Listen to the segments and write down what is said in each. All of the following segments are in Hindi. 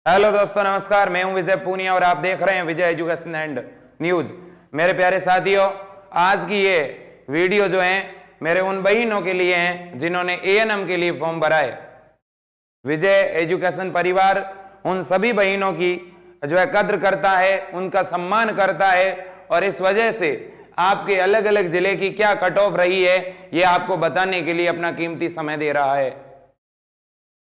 हेलो दोस्तों, नमस्कार। मैं हूं विजय पूनिया और आप देख रहे हैं विजय एजुकेशन एंड न्यूज। मेरे प्यारे साथियों, आज की ये वीडियो जो है मेरे उन बहनों के लिए है जिन्होंने एएनएम के लिए फॉर्म भरा है। विजय एजुकेशन परिवार उन सभी बहनों की जो है कद्र करता है, उनका सम्मान करता है और इस वजह से आपके अलग अलग जिले की क्या कट ऑफ रही है ये आपको बताने के लिए अपना कीमती समय दे रहा है।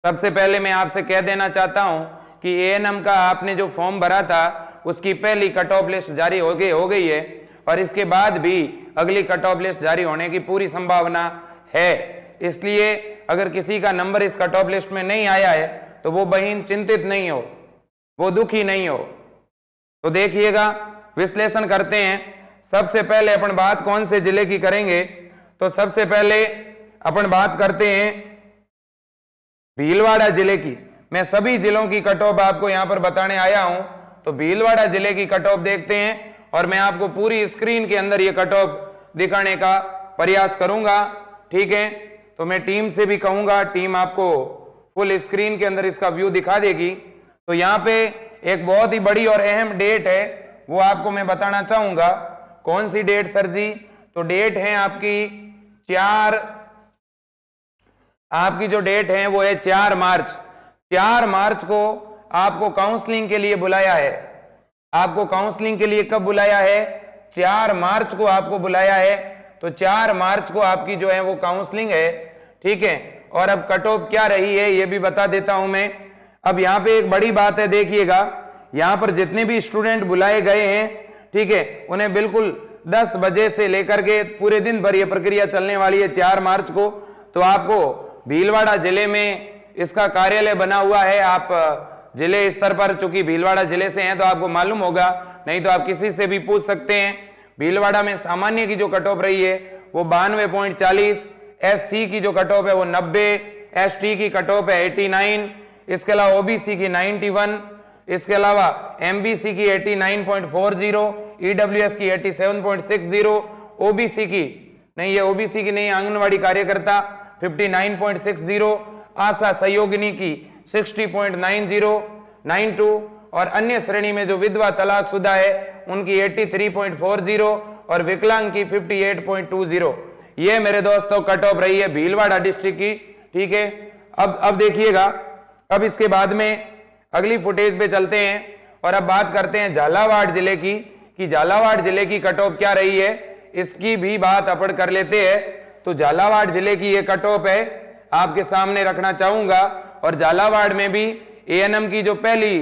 सबसे पहले मैं आपसे कह देना चाहता हूं कि एएनएम का आपने जो फॉर्म भरा था उसकी पहली कट ऑफ लिस्ट जारी हो गई है और इसके बाद भी अगली कट ऑफ लिस्ट जारी होने की पूरी संभावना है। इसलिए अगर किसी का नंबर इस कट ऑफ लिस्ट में नहीं आया है तो वो बहन चिंतित नहीं हो, वो दुखी नहीं हो। तो देखिएगा, विश्लेषण करते हैं। सबसे पहले अपन बात कौन से जिले की करेंगे, तो सबसे पहले अपन बात करते हैं भीलवाड़ा जिले की। मैं सभी जिलों की कट ऑफ आपको यहां पर बताने आया हूं, तो भीलवाड़ा जिले की कट ऑफ देखते हैं और मैं आपको पूरी स्क्रीन के अंदर ये कट ऑफ दिखाने का प्रयास करूंगा। ठीक है, तो मैं टीम से भी कहूंगा, टीम आपको फुल स्क्रीन के अंदर इसका व्यू दिखा देगी। तो यहाँ पे एक बहुत ही बड़ी और अहम डेट है, वो आपको मैं बताना चाहूंगा। कौन सी डेट सर जी? तो डेट है आपकी जो डेट है वो है 4 मार्च। 4 मार्च को आपको काउंसलिंग के लिए बुलाया है। आपको काउंसलिंग के लिए कब बुलाया है? 4 मार्च को आपको बुलाया है। तो 4 मार्च को आपकी जो है वो काउंसलिंग है। ठीक है, और अब कट ऑफ क्या रही है ये भी बता देता हूं मैं। अब यहाँ पे एक बड़ी बात है, देखिएगा, यहाँ पर जितने भी स्टूडेंट बुलाए गए हैं, ठीक है, उन्हें बिल्कुल 10 बजे से लेकर के पूरे दिन भर ये प्रक्रिया चलने वाली है 4 मार्च को। तो आपको भीलवाड़ा जिले में इसका कार्यालय बना हुआ है। आप जिले स्तर पर, चूंकि भीलवाड़ा जिले से हैं तो आपको मालूम होगा, नहीं तो आप किसी से भी पूछ सकते हैं। भीलवाड़ा में सामान्य की जो कट ऑफ रही है वो 92.40, एससी की जो कट ऑफ है वो 90, एसटी की कट ऑफ है 89, इसके अलावा ओबीसी की 91, इसके अलावा एमबीसी की 89.40, ईडब्ल्यूएस की 87.60, ओबीसी की नहीं, ये ओबीसी की नहीं, आंगनवाड़ी कार्यकर्ता 59.60, आशा सहयोगिनी की 60.92 और अन्य श्रेणी में जो विधवा तलाकशुदा है उनकी 83.40 और विकलांग की 58.20। ये मेरे दोस्तों कट ऑफ रही है भीलवाड़ा डिस्ट्रिक्ट की। ठीक है, अब देखिएगा, अब इसके बाद में अगली फुटेज पे चलते हैं और अब बात करते हैं झालावाड़ जिले की कि झालावाड़ जिले की कट ऑफ क्या रही है, इसकी भी बात अपन कर लेते हैं। तो झालावाड़ जिले की ये कट ऑफ है, आपके सामने रखना चाहूंगा। और झालावाड़ में भी एएनएम की जो पहली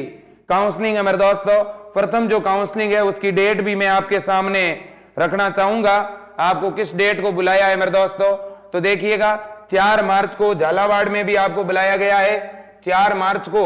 काउंसलिंग है मेरे दोस्तों, प्रथम जो काउंसलिंग है उसकी डेट भी मैं आपके सामने रखना चाहूंगा। आपको किस डेट को बुलाया है मेरे दोस्तों, तो देखिएगा 4 मार्च को झालावाड़ में भी आपको बुलाया गया है। 4 मार्च को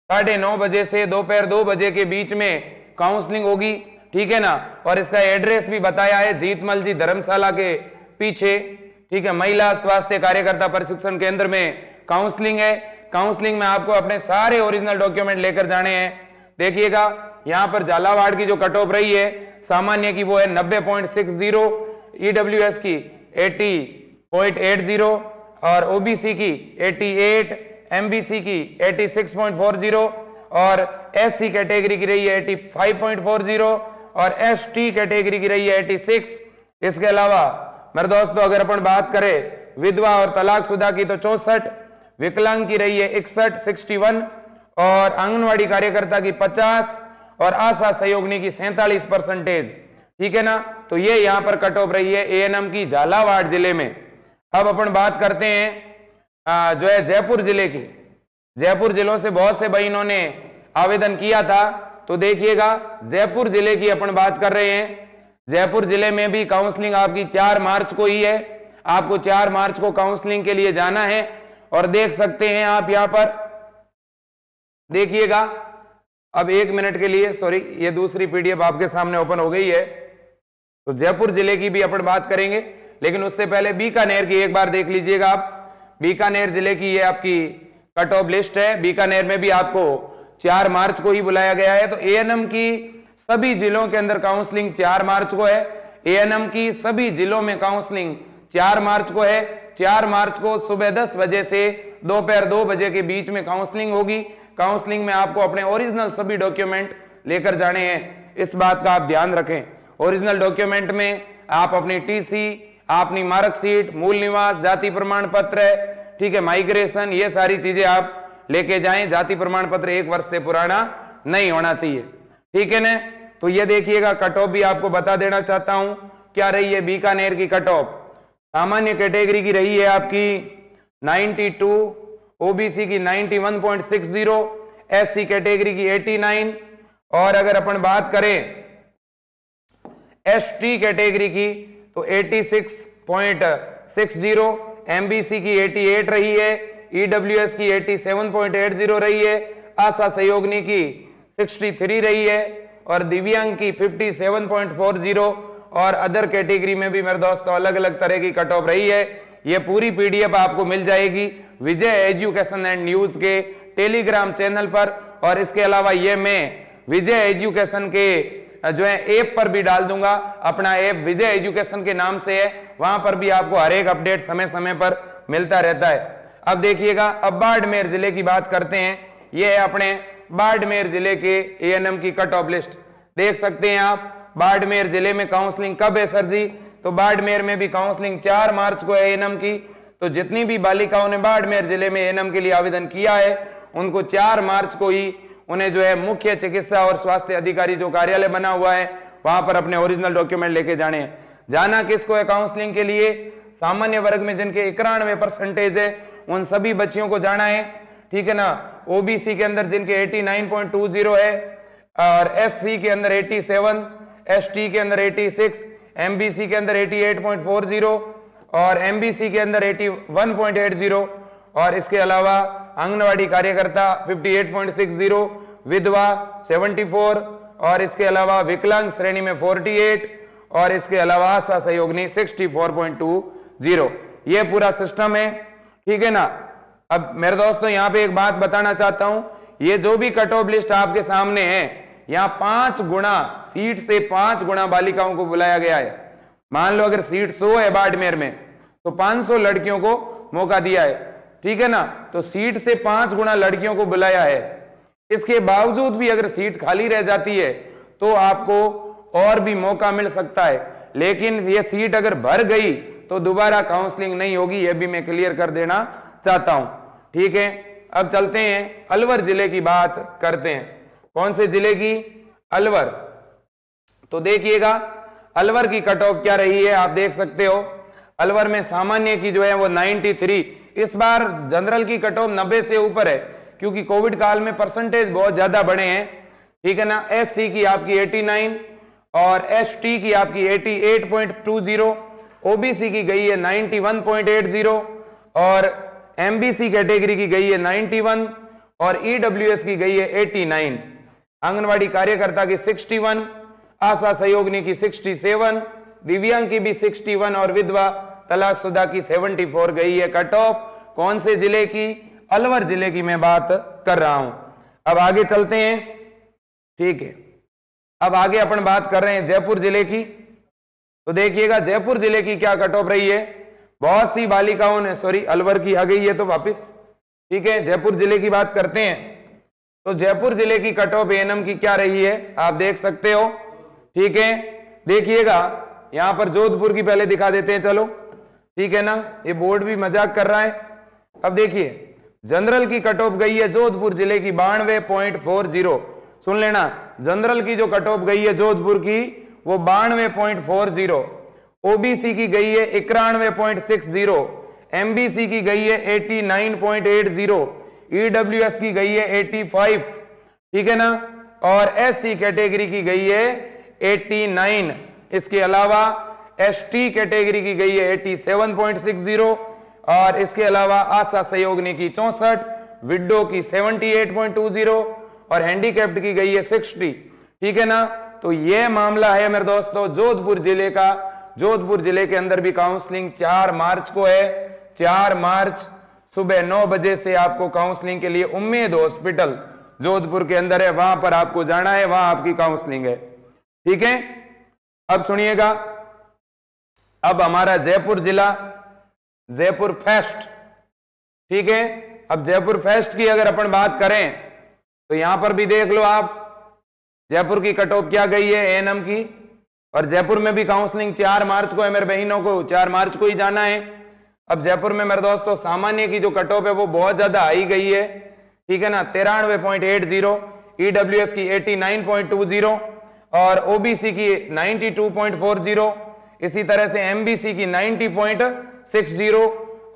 9:30 बजे से दोपहर 2 बजे के बीच में काउंसलिंग होगी। ठीक है ना, और इसका एड्रेस भी बताया है, जीतमल जी धर्मशाला के पीछे। ठीक है, महिला स्वास्थ्य कार्यकर्ता प्रशिक्षण केंद्र में काउंसलिंग है। काउंसलिंग में आपको अपने सारे ओरिजिनल डॉक्यूमेंट लेकर जाने हैं। देखिएगा, यहां पर झालावाड़ की जो कट ऑफ रही है सामान्य की वो है 90.60, ईडब्ल्यूएस की 80.80 और ओबीसी की 88, एमबीसी की 86.40 और एससी कैटेगरी की रही है 85.40 और एसटी कैटेगरी की रही है 86। इसके अलावा मेरे दोस्तों अगर अपन बात करें विधवा और तलाकशुदा की तो 64, विकलांग की रही है 61, 61 और आंगनवाड़ी कार्यकर्ता की 50 और आशा सहयोगिनी की 47%। ठीक है ना, तो ये यहां पर कट ऑफ रही है एएनएम की झालावाड़ जिले में। अब अपन बात करते हैं जो है जयपुर जिले की। जयपुर जिलों से बहुत से बहनों ने आवेदन किया था, तो देखिएगा जयपुर जिले की अपन बात कर रहे हैं। जयपुर जिले में भी काउंसलिंग आपकी 4 मार्च को ही है। आपको 4 मार्च को काउंसलिंग के लिए जाना है और देख सकते हैं आप यहां पर, देखिएगा। अब 1 मिनट के लिए, सॉरी, ये दूसरी पीडीएफ आपके सामने ओपन हो गई है। तो जयपुर जिले की भी अपन बात करेंगे, लेकिन उससे पहले बीकानेर की एक बार देख लीजिएगा आप। बीकानेर जिले की ये आपकी कट ऑफ लिस्ट है। बीकानेर में भी आपको 4 मार्च को ही बुलाया गया है। तो एएनएम की सभी जिलों के अंदर काउंसलिंग 4 मार्च को है। एएनएम की सभी जिलों में काउंसलिंग 4 मार्च को है। 4 मार्च को सुबह 10 बजे से दोपहर 2 बजे के बीच में काउंसलिंग होगी। काउंसलिंग में आपको अपने ओरिजिनल सभी डॉक्यूमेंट लेकर जाने हैं, इस बात का आप ध्यान रखें। ओरिजिनल डॉक्यूमेंट में आप अपनी टीसी, अपनी मार्कशीट, मूल निवास, जाति प्रमाण पत्र, ठीक है, माइग्रेशन, ये सारी चीजें आप लेके जाएं। जाति प्रमाण पत्र 1 वर्ष से पुराना नहीं होना चाहिए, ठीक है ना। तो ये देखिएगा, कट ऑफ भी आपको बता देना चाहता हूं क्या रही है बीकानेर की कट ऑफ। सामान्य कैटेगरी की रही है आपकी 92, ओबीसी की 91.60, एससी कैटेगरी की 89, और अगर अपन बात करें एसटी कैटेगरी की तो 86.60, एमबीसी की 88 रही है, ईडब्ल्यूएस की 87.80 रही है, आशा सहयोगिनी की 63 रही है, और दिव्यांग की 57.40, और अदर कैटेगरी में भी मेरे दोस्तों अलग अलग तरह की कट ऑफ रही है। ये पूरी पीडीएफ आपको मिल जाएगी विजय एजुकेशन एंड न्यूज के टेलीग्राम चैनल पर, और इसके अलावा ये मैं विजय एजुकेशन के जो है ऐप पर भी डाल दूंगा। अपना ऐप विजय एजुकेशन के नाम से है, वहां पर भी आपको हर एक अपडेट समय समय पर मिलता रहता है। अब देखिएगा, अब बाड़मेर जिले की बात करते हैं। ये है अपने बाड़मेर जिले के एएनएम की कट ऑफ लिस्ट, देख सकते हैं आप। बाड़मेर जिले में काउंसलिंग कब है सर जी? तो बाड़मेर में भी काउंसलिंग 4 मार्च को है एएनएम की। तो जितनी भी बालिकाओं ने बाड़मेर जिले में एएनएम के लिए आवेदन किया है, उनको 4 मार्च को ही उन्हें जो है मुख्य चिकित्सा और स्वास्थ्य अधिकारी जो कार्यालय बना हुआ है वहां पर अपने ओरिजिनल डॉक्यूमेंट लेके जाने हैं। जाना किसको है काउंसलिंग के लिए? सामान्य वर्ग में जिनके 91% है उन सभी बच्चियों को जाना है, ठीक है ना। ओबीसी के अंदर जिनके 89.20 है, और एससी के अंदर 87, एसटी के अंदर 86, एमबीसी के अंदर 88.40, और एमबीसी के अंदर 81.80, और इसके अलावा आंगनवाड़ी कार्यकर्ता 58.60, विधवा 74, और इसके अलावा विकलांग श्रेणी में 48, और इसके अलावा आशा सहयोगिनी 64.20। ये पूरा सिस्टम है, ठीक है ना। अब मेरे दोस्तों यहाँ पे एक बात बताना चाहता हूं, ये जो भी कट ऑफ लिस्ट आपके सामने है, यहाँ 5 गुना सीट से 5 गुना बालिकाओं को बुलाया गया है। मान लो अगर सीट 100 है बाड़मेर में, तो 500 लड़कियों को मौका दिया है, ठीक है ना। तो सीट से 5 गुना लड़कियों को बुलाया है। इसके बावजूद भी अगर सीट खाली रह जाती है तो आपको और भी मौका मिल सकता है, लेकिन ये सीट अगर भर गई तो दोबारा काउंसलिंग नहीं होगी, यह भी मैं क्लियर कर देना चाहता हूं, ठीक है। अब चलते हैं अलवर जिले की बात करते हैं। कौन से जिले की? अलवर। तो देखिएगा अलवर की कट ऑफ क्या रही है, आप देख सकते हो। अलवर में सामान्य की जो है वो 93, इस बार जनरल की कट ऑफ 90 से ऊपर है, क्योंकि कोविड काल में परसेंटेज बहुत ज्यादा बढ़े हैं, ठीक है ना। एससी की आपकी 89, और एसटी की आपकी 88.20, ओबीसी की गई है 91.80, और एमबीसी कैटेगरी की गई है 91, और ईडब्ल्यूएस की गई है 89, आंगनवाड़ी कार्यकर्ता की 61, आशा सहयोगिनी की 67, दिव्यांग की भी 61, और विधवा तलाकशुदा की 74 गई है कट ऑफ। कौन से जिले की? अलवर जिले की मैं बात कर रहा हूं। अब आगे चलते हैं, ठीक है। अब आगे अपन बात कर रहे हैं जयपुर जिले की। तो देखिएगा जयपुर जिले की क्या कट ऑफ रही है। बहुत सी बालिकाओं ने, सॉरी अलवर की आ गई है तो वापिस, ठीक है, जयपुर जिले की बात करते हैं। तो जयपुर जिले की कट ऑफ एएनएम की क्या रही है, आप देख सकते हो, ठीक है। देखिएगा यहां पर जोधपुर की पहले दिखा देते हैं, चलो, ठीक है ना। ये बोर्ड भी मजाक कर रहा है। अब देखिए जनरल की कट ऑफ गई है जोधपुर जिले की 92.40, सुन लेना, जनरल की जो कट ऑफ गई है जोधपुर की वो 92.40, ओबीसी की गई है 91.60, एमबीसी की गई है 89.80, ईडब्ल्यूएस की गई है 85, ठीक है ना, और एससी कैटेगरी की गई है 89। इसके अलावा एसटी कैटेगरी की गई है 87.60, और इसके अलावा आशा सहयोगिनी की 64, विडो की 78.20, और हैंडीकैप्ड की गई है 60, ठीक है ना। तो यह मामला है मेरे दोस्तों जोधपुर जिले का। जोधपुर जिले के अंदर भी काउंसलिंग 4 मार्च को है। 4 मार्च सुबह 9 बजे से आपको काउंसलिंग के लिए उम्मीद हॉस्पिटल जोधपुर के अंदर है, वहां पर आपको जाना है, वहां आपकी काउंसलिंग है, ठीक है। अब सुनिएगा, अब हमारा जयपुर जिला, जयपुर फेस्ट, ठीक है, अब जयपुर फेस्ट की अगर अपन बात करें तो यहां पर भी देख लो आप, जयपुर की कट ऑफ क्या गई है एएनएम की, और जयपुर में भी काउंसलिंग 4 मार्च को है मेरे बहनों को, 4 मार्च को ही जाना है। अब जयपुर में मेरे दोस्तों सामान्य की जो कट ऑफ है वो बहुत ज्यादा हाई गई है, ठीक है ना, 93.80, ईडब्ल्यूएस की 89.20 और ओबीसी की 92.40, इसी तरह से एमबीसी की 90.60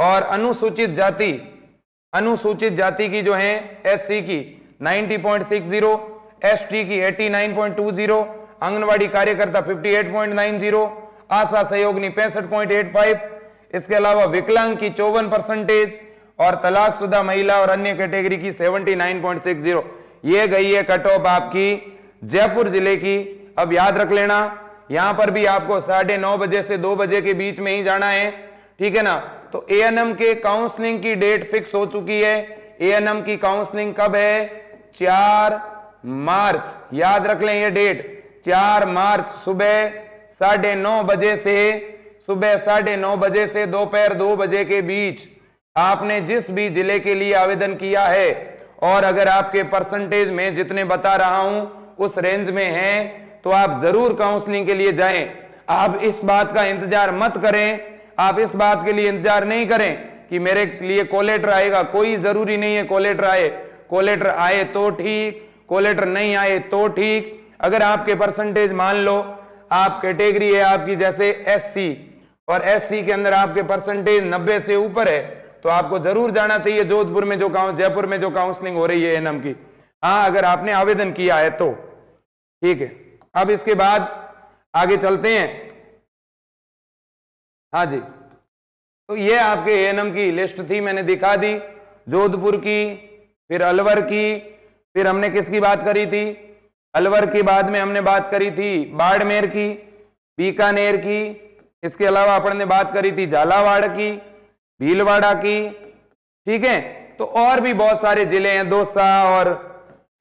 और अनुसूचित जाति की जो है एससी की 90.60, एसटी की 89.20, आंगनवाड़ी कार्यकर्ता 58.90, आशा सहयोगिनी 65.85, इसके अलावा विकलांग की 54% और तलाकशुदा महिला और अन्य कैटेगरी की 79.60। ये गई है कट ऑफ आपकी जयपुर जिले की। अब याद रख लेना, यहां पर भी आपको 9:30 बजे से 2 बजे के बीच में ही जाना है, ठीक है ना। तो एएनएम के काउंसलिंग की डेट फिक्स हो चुकी है। एएनएम की काउंसलिंग कब है? 4 मार्च, याद रख लें ये डेट, 4 मार्च सुबह 9:30 बजे से दोपहर 2 बजे के बीच आपने जिस भी जिले के लिए आवेदन किया है, और अगर आपके परसेंटेज में जितने बता रहा हूं उस रेंज में हैं, तो आप जरूर काउंसलिंग के लिए जाएं। आप इस बात का इंतजार मत करें, आप इस बात के लिए इंतजार नहीं करें कि मेरे लिए कॉल लेटर आएगा, कोई जरूरी नहीं है कॉल लेटर आए तो ठीक, कॉल लेटर नहीं आए तो ठीक। अगर आपके परसेंटेज मान लो आप कैटेगरी है आपकी जैसे एससी, और एससी के अंदर आपके परसेंटेज 90 से ऊपर है, तो आपको जरूर जाना चाहिए जोधपुर में जयपुर में जो काउंसलिंग हो रही है एएनएम की, हाँ, अगर आपने आवेदन किया है तो, ठीक है। अब इसके बाद आगे चलते हैं, हाँ जी। तो ये आपके एएनएम की लिस्ट थी, मैंने दिखा दी, जोधपुर की, फिर अलवर की, फिर हमने किसकी बात करी थी, अलवर के बाद में हमने बात करी थी बाड़मेर की, बीकानेर की, इसके अलावा अपन ने बात करी थी झालावाड़ की, भीलवाड़ा की, ठीक है। तो और भी बहुत सारे जिले हैं, दौसा और,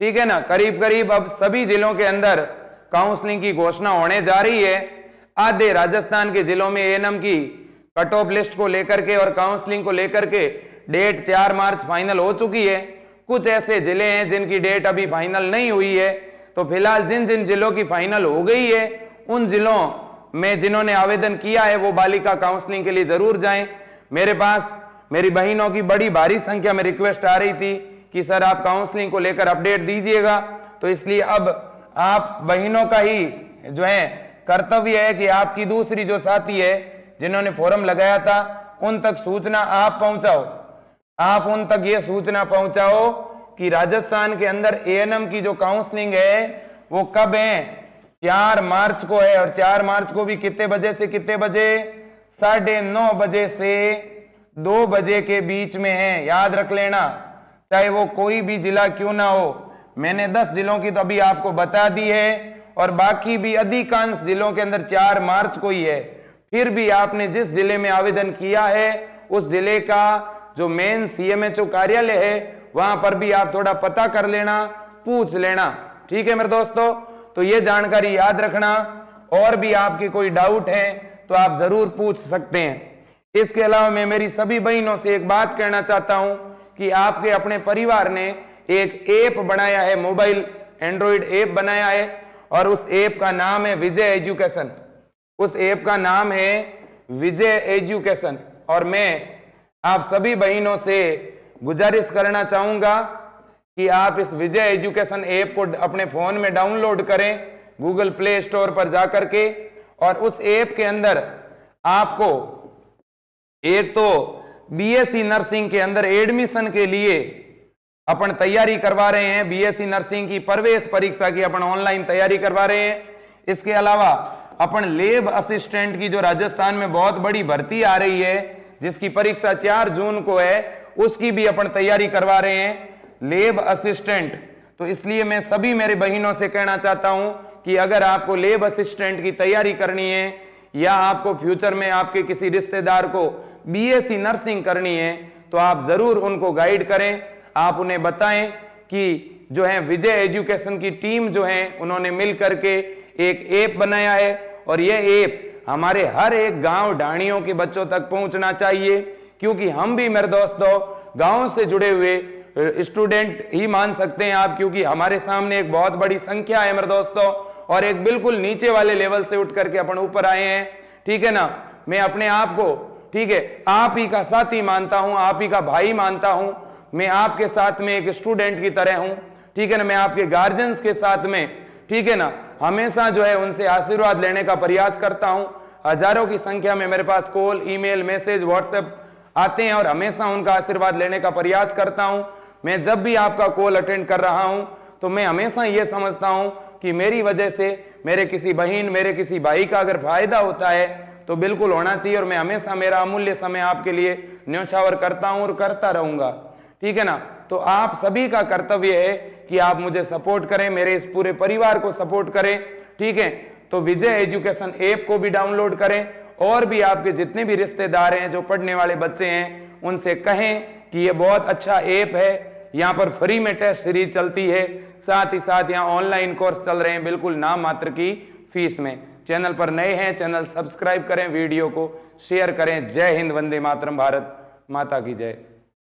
ठीक है ना, करीब करीब अब सभी जिलों के अंदर काउंसलिंग की घोषणा होने जा रही है। आधे राजस्थान के जिलों में एएनएम की कट ऑफ लिस्ट को लेकर के और काउंसलिंग को लेकर के डेट 4 मार्च फाइनल हो चुकी है। कुछ ऐसे जिले हैं जिनकी डेट अभी फाइनल नहीं हुई है, तो फिलहाल जिन जिन जिलों की फाइनल हो गई है उन जिलों में जिन्होंने आवेदन किया है वो बालिका काउंसलिंग के लिए जरूर जाएं। मेरे पास मेरी बहनों की बड़ी भारी संख्या में रिक्वेस्ट आ रही थी कि सर आप काउंसलिंग को लेकर अपडेट दीजिएगा, तो इसलिए अब आप बहनों का ही जो है कर्तव्य है कि आपकी दूसरी जो साथी है जिन्होंने फॉर्म लगाया था उन तक सूचना आप पहुंचाओ, आप उन तक ये सूचना पहुंचाओ कि राजस्थान के अंदर एएनएम की जो काउंसलिंग है वो कब है, 4 मार्च को है, और 4 मार्च को भी कितने बजे से कितने बजे, 9:30 बजे से 2 बजे के बीच में है। याद रख लेना, चाहे वो कोई भी जिला क्यों ना हो। मैंने 10 जिलों की तो अभी आपको बता दी है, और बाकी भी अधिकांश जिलों के अंदर 4 मार्च को ही है। फिर भी आपने जिस जिले में आवेदन किया है उस जिले का जो मेन सीएमएचओ कार्यालय है वहां पर भी आप थोड़ा पता कर लेना, पूछ लेना, ठीक है मेरे दोस्तों। तो ये जानकारी याद रखना, और भी आपके कोई डाउट है तो आप जरूर पूछ सकते हैं। इसके अलावा मैं मेरी सभी बहनों से एक बात कहना चाहता हूं कि आपके अपने परिवार ने एक ऐप बनाया है, मोबाइल एंड्रॉइड ऐप बनाया है, और उस ऐप का नाम है विजय एजुकेशन। उस ऐप का नाम है विजय एजुकेशन, और मैं आप सभी बहनों से गुजारिश करना चाहूंगा कि आप इस विजय एजुकेशन ऐप को अपने फोन में डाउनलोड करें गूगल प्ले स्टोर पर जाकर के, और उस ऐप के अंदर आपको एक तो बीएससी नर्सिंग के अंदर एडमिशन के लिए अपन तैयारी करवा रहे हैं, बीएससी नर्सिंग की प्रवेश परीक्षा की अपन ऑनलाइन तैयारी करवा रहे हैं। इसके अलावा अपन लैब असिस्टेंट की जो राजस्थान में बहुत बड़ी भर्ती आ रही है जिसकी परीक्षा 4 जून को है, उसकी भी अपन तैयारी करवा रहे हैं, लैब असिस्टेंट। तो इसलिए मैं सभी मेरे बहनों से कहना चाहता हूं कि अगर आपको लैब असिस्टेंट की तैयारी करनी है, या आपको फ्यूचर में आपके किसी रिश्तेदार को बीएससी नर्सिंग करनी है, तो आप जरूर उनको गाइड करें, आप उन्हें बताएं कि जो है विजय एजुकेशन की टीम जो है उन्होंने मिल करके एक ऐप बनाया है, और यह ऐप हमारे हर एक गांव ढाणियों के बच्चों तक पहुंचना चाहिए, क्योंकि हम भी मेरे दोस्तों गांव से जुड़े हुए स्टूडेंट ही मान सकते हैं आप, क्योंकि हमारे सामने एक बहुत बड़ी संख्या है मेरे दोस्तों, और एक बिल्कुल नीचे वाले लेवल से उठ करके अपन ऊपर आए हैं। ठीक है ना, मैं अपने आप को, ठीक है, आप ही का साथी मानता हूं, आप ही का भाई मानता हूं। मैं आपके साथ में एक स्टूडेंट की तरह हूं। ठीक है ना, मैं आपके गार्जियंस के साथ में, ठीक है ना, हमेशा जो है उनसे आशीर्वाद लेने का प्रयास करता हूं। हजारों की संख्या में मेरे पास कॉल, ईमेल, मैसेज, व्हाट्सएप आते हैं और हमेशा उनका आशीर्वाद लेने का प्रयास करता हूं। मैं जब भी आपका कॉल अटेंड कर रहा हूं तो मैं हमेशा यह समझता हूं कि मेरी वजह से मेरे किसी बहन, मेरे किसी भाई का अगर फायदा होता है तो बिल्कुल होना चाहिए, और मैं हमेशा मेरा अमूल्य समय आपके लिए न्यौछावर करता हूं और करता रहूंगा। ठीक है ना, तो आप सभी का कर्तव्य है कि आप मुझे सपोर्ट करें, मेरे इस पूरे परिवार को सपोर्ट करें। ठीक है, तो विजय एजुकेशन ऐप को भी डाउनलोड करें, और भी आपके जितने भी रिश्तेदार हैं जो पढ़ने वाले बच्चे हैं उनसे कहें कि ये बहुत अच्छा ऐप है। यहाँ पर फ्री में टेस्ट सीरीज चलती है, साथ ही साथ यहाँ ऑनलाइन कोर्स चल रहे हैं बिल्कुल नाम मात्र की फीस में। चैनल पर नए हैं, चैनल सब्सक्राइब करें, वीडियो को शेयर करें। जय हिंद, वंदे मातरम, भारत माता की जय।